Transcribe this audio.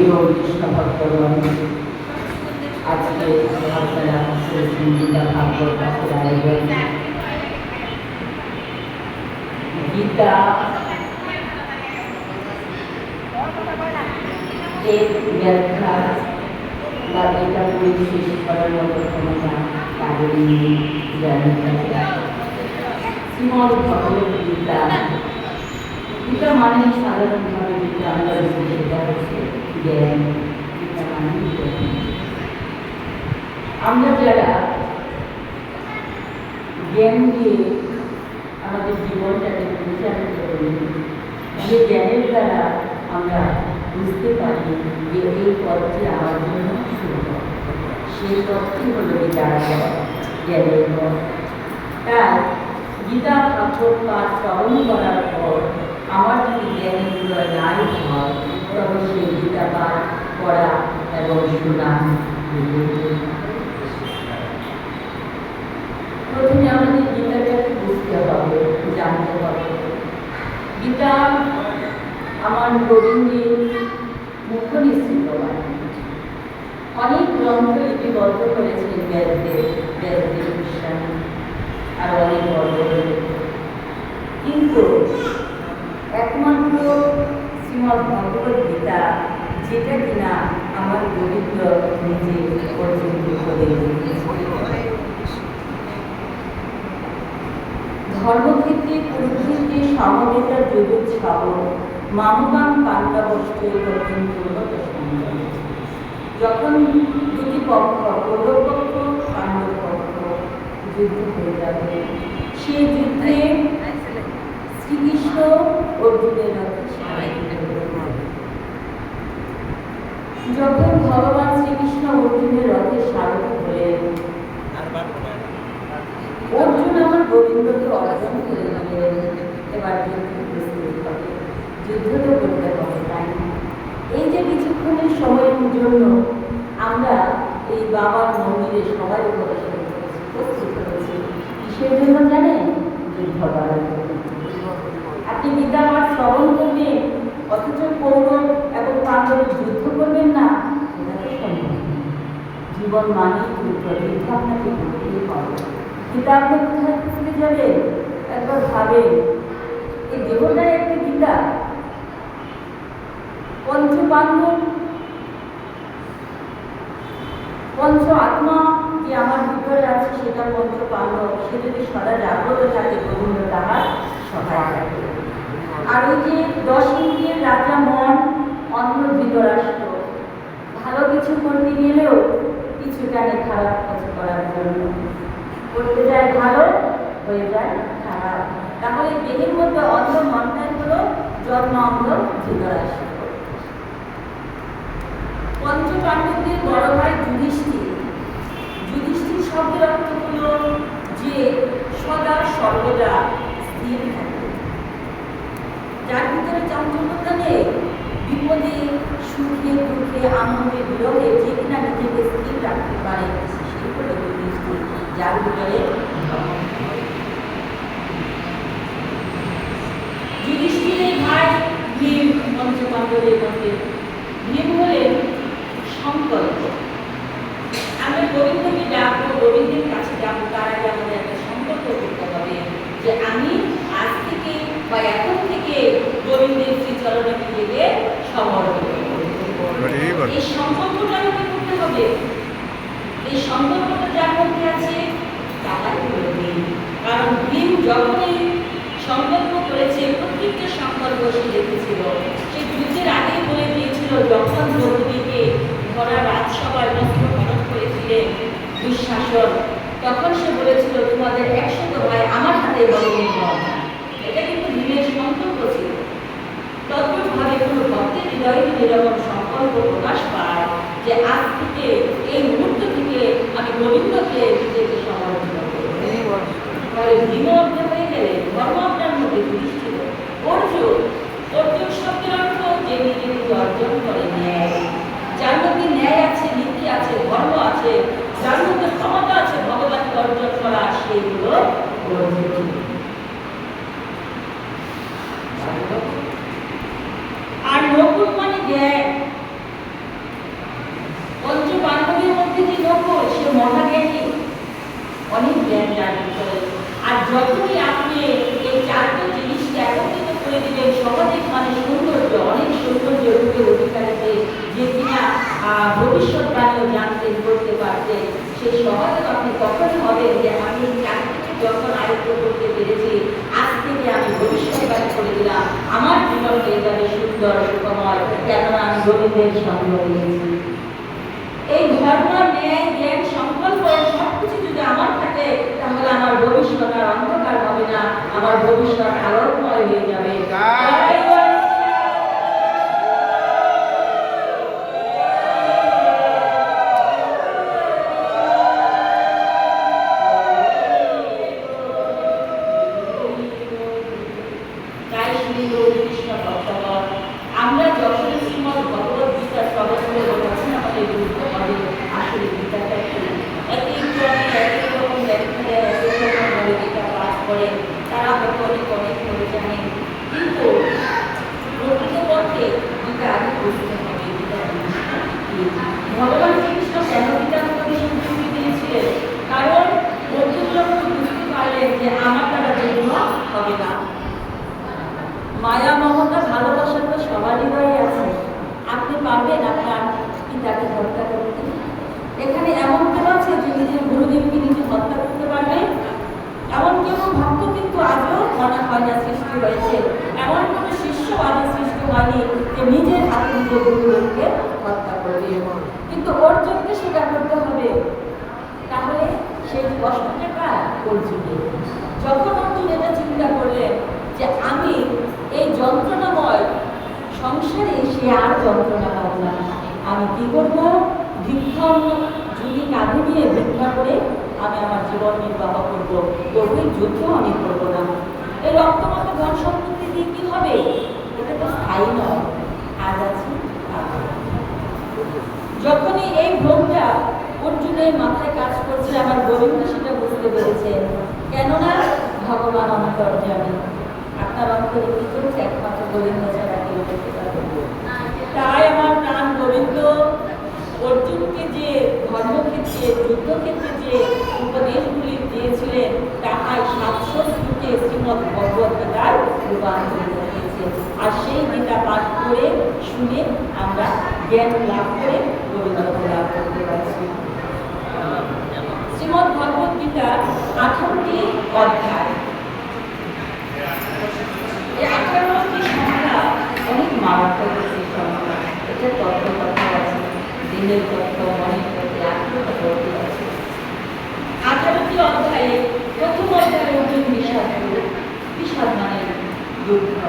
এবং কৃষ্ণ ভক্তগণ, আজকে আপনারা গীতা ভাগবত পাঠের আয়োজন। গীতা এর ব্যাখ্যা বা এটা পরিশেষ করার মতো ক্ষমতা তাদের জানি। শ্রীমদ ভগবত গীতা, গীতা মানে সাধারণভাবে গীতা আমরা সেটা হচ্ছে জ্ঞান। গীতা মানে আমরা যারা জ্ঞান দিয়ে আমাদের জীবনটাকে পরিচালিত করি, যে জ্ঞানের দ্বারা আমরা বুঝতে পারি যে এই পথটি আমার জন্য শুভ, সেই পথটি হল গীতার পথ, জ্ঞানের পথ। তাই গীতা ভাগবত পাঠ শ্রবণ করার পর আমার যদি জ্ঞানের উদয় নাই হয়, তবে সেই গীতা পাঠ পড়া এবং শোনা। প্রথমে আমাদের গীতাটাকে বুঝতে হবে, জানতে হবে। গীতা আমার গোবিন্দের মুখ্য নিশ্চিত অনেক গ্রন্থ লিপিবদ্ধ করেছেন ব্যাসদেব, গোস্বামী আর অনেক বড়, কিন্তু একমাত্র শ্রীমদ ভগবত গীতা, যেটা কিনা আমার গোবিন্দ নিজে পর্যন্ত করে ধর্মক্ষেত্রে কুরুক্ষেত্রে সমবেতা যুগোৎসব মামকাম পাণ্ডবষ্টে করতেন পূর্বত সংগ্রাম। যখন দুটি পক্ষ, কৌরব পক্ষ পাণ্ডব পক্ষ যুদ্ধ হয়ে যাবে, সেই যুদ্ধে শ্রীকৃষ্ণ অর্জুনের রথে সারথি। যখন ভগবান শ্রীকৃষ্ণ অর্জুনের রথে সারথি হলেন, অর্জুন আমার গোবিন্দকে অর্জন করে দিলেন। এবার যুদ্ধ প্রস্তুত হবে, যুদ্ধ তো করতে হবে, তাই না? এই যে কিছুক্ষণের সময়ের জন্য আমরা এই বাবার মন্দিরে সবাই প্রস্তুত করেছি, কিসের জন্য জানেন? যুদ্ধ করার জন্য। আপনি গীতা পাঠ শ্রবণ করবেন, অথচ কৌরব এবং পাণ্ডব যুদ্ধ করবেন না, এটা তো সম্ভব। জীবন মানে যুদ্ধ, যুদ্ধ আপনাকে করতেই হবে। গীতা আপনি কোথায় খুঁজতে যাবেন? একবার ভাবেন, এই দেহটাই একটা গীতা। পঞ্চ পাণ্ডব, পঞ্চ আত্মা যে আমার ভিতরে আছে, সেটা পঞ্চ পাণ্ডব। সে যদি সদা জাগ্রত থাকে, গোবিন্দ তাহার সহায় থাকে। আর ওই যে 10 ইন্দ্রিয়ের রাজা মন, অন্য ধৃতরাষ্ট্র, ভালো কিছু করতে গেলেও কিছু কানে খারাপ কিছু করার জন্য করতে যায় ভালো, হয়ে যায় খারাপ। তাহলে দেহের মধ্যে অন্ধ মনটাই হলো জন্ম অন্ধ ধৃতরাষ্ট্র। পঞ্চ পাণ্ডবদের বড় ভাই যুধিষ্ঠির। যুধিষ্ঠির শব্দের অর্থ হলো যে সদা সর্বদা স্থির থাকে, যার ভিতরে চাঞ্চল্যতা নেই। বিপদে সুখে দুঃখে আনন্দে বিরহে যে কিনা নিজেকে স্থির রাখতে পারে, সেই হলো যুধিষ্ঠির, যার ভিতরে যুধিষ্ঠিরের ভাই ভীম। পঞ্চপাণ্ডবের মধ্যে ভীম হলেন সংকল্প। আমরা গোবিন্দকে ডাকবো, গোবিন্দের কাছে যাবো, তার আগে আমাদের একটা সংকল্প করতে হবে যে আমি আজ থেকে বা এখন থেকে গোবিন্দের শ্রীচরণে নিজেকে সমর্পণ করব। এই সংকল্পটা আমাকে করতে হবে। এই সংকল্পটা যার মধ্যে আছে তাহাই হলো ভীম। কারণ ভীম যখনই সংকল্প করেছে, প্রত্যেকটা সংকল্প সে দেখেছিল। সে যুদ্ধের আগেই বলে দিয়েছিল, যখন দ্রৌপদীকে ধরা রাজসভায় নষ্ট খরচ করেছিলেন দুঃশাসন, তখন সে বলেছিল, তোমাদের 100 ভাই আমার হাতে বলবেন। এটা কিন্তু ভীমের সংকল্প ছিল। তদ্ভুতভাবে কোনো ভক্তের হৃদয়ে যেরকম সংকল্প প্রকাশ পায় যে আজ থেকে, এই মুহূর্ত থেকে আমি গোবিন্দকে নিজেকে সমর্পণ করব, তাহলে ভীম অর্থ হয়ে গেলে ধর্ম আপনার মধ্যে প্রতিষ্ঠিত। অর্জুন শব্দের অর্থ যে নিজে নিজে অর্জন করে ন্যায়, যার মধ্যে ন্যায় আছে, নীতি আছে, ধর্ম আছে, যার মধ্যে ক্ষমতা আছে ভগবানকে অর্জন করা, সেইগুলো অর্জুন। আর নকুল মানে জ্ঞান। সেই সহযোগ আপনি তখনই হবে যে আমি এই চাকরিকে যখন আয়ত্ত করতে পেরেছি, আজ থেকে আমি ভবিষ্যৎবাণী করে দিলাম আমার জীবন হয়ে যাবে সুন্দর সুখময়, কেননা আমি গোবিন্দের সঙ্গ হয়েছি। এই ধর্ম, ন্যায়, জ্ঞান, সংকল্প সবকিছু যদি আমার থাকে, তাহলে আমার ভবিষ্যৎ আর অন্ধকার হবে না, আমার ভবিষ্যৎ আলোকময় হয়ে যাবে। আমরা যখন শ্রীমদ্ ভগবত গীতা শ্রবণ করে বলছি আমাদের বুঝতে হবে আসলে গীতাটা কি। এক এক রকম ব্যাখ্যা দেয়, এক এক রকম ভাবে গীতা পাঠ করে, তারা হয়তো অনেক অনেক করে জানে, কিন্তু প্রকৃতপক্ষে গীতা আগে বুঝতে হবে গীতা জিনিসটা কি। ভগবান শ্রীকৃষ্ণ কেন গীতার প্রতি স্বীকৃতি দিয়েছিলেন? কারণ বন্ধুগুলো বুঝতে পারলেন যে আমার দ্বারা যেগুলো হবে না। মায়া মমতা ভালোবাসা তো সবার হৃদয়ে আছে, আপনি পারবেন আপনার পিতাকে হত্যা করতে? এখানে এমন কেউ আছে যে নিজের গুরুদেবকে নিজে হত্যা করতে পারবে? এমন কেউ ভক্ত কিন্তু আজও মনে হয় না সৃষ্টি হয়েছে, এমন কোনো শিষ্য আজও সৃষ্টি হয়নি যে নিজের হাতে নিজের গুরুদেবকে হত্যা করবে। কিন্তু অর্জুনকে স্বীকার করতে হবে, তাহলে সেই কষ্টটা কার? অর্জুনের। যখন অর্জুন এটা চিন্তা করলেন যে আমি এই যন্ত্রণাময় সংসারে সে আর যন্ত্রণা পাবো না, আমি কি করবো? ভিক্ষা যদি কাঁধে নিয়ে ভিক্ষা করে আমি আমার জীবন নির্বাহ করবো, তবুই যুদ্ধ আমি করবো না। এই রক্তমত ধন সম্পত্তি দিয়ে কি হবে? এটা তো স্থায়ী নয়, আজ আছে। যখনই এই ভ্রমটা অর্জুনের মাথায় কাজ করছে, আমার গোবিন্দ সেটা বুঝতে পেরেছেন, কেননা ভগবান অন্তর্যামী। আপনার অন্তরে কি চলছে একমাত্র গোবিন্দ ছাড়া কেউ দেখতে পাবে। তাই আমার প্রাণ গোবিন্দ অর্জুনকে যে ধর্মক্ষেত্রে যুদ্ধক্ষেত্রে যে উপদেশগুলি দিয়েছিলেন, তাহাই 700 শ্লোকে শ্রীমদ্ ভগবত গীতার রূপান্তরিত হয়েছে। আর সেই গীতা পাঠ করে শুনে আমরা জ্ঞান লাভ করে গোবিন্দকে লাভ করতে পারছি। শ্রীমদ্ ভগবত গীতার 18টি অধ্যায়, এই 18টি সংখ্যা অনেক মারাত্মক সংখ্যা। এটা তত্ত্ব কথা আছে, দিনের তত্ত্ব, মনের তত্ত্ব, আত্মীয় তত্ত্ব আছে। 18টি অধ্যায়ে প্রথম অধ্যায় অর্জুন বিষাদ মানে যুদ্ধ।